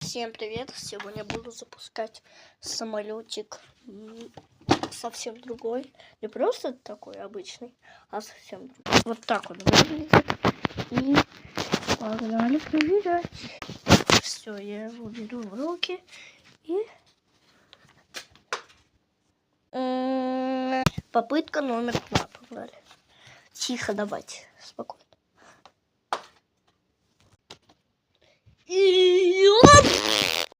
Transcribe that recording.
Всем привет! Сегодня буду запускать самолетик совсем другой. Не просто такой обычный, а совсем другой. Вот так он выглядит. И погнали проверять. Все, я его беру в руки. И попытка номер 2. Погнали. Тихо, давайте. Спокойно. И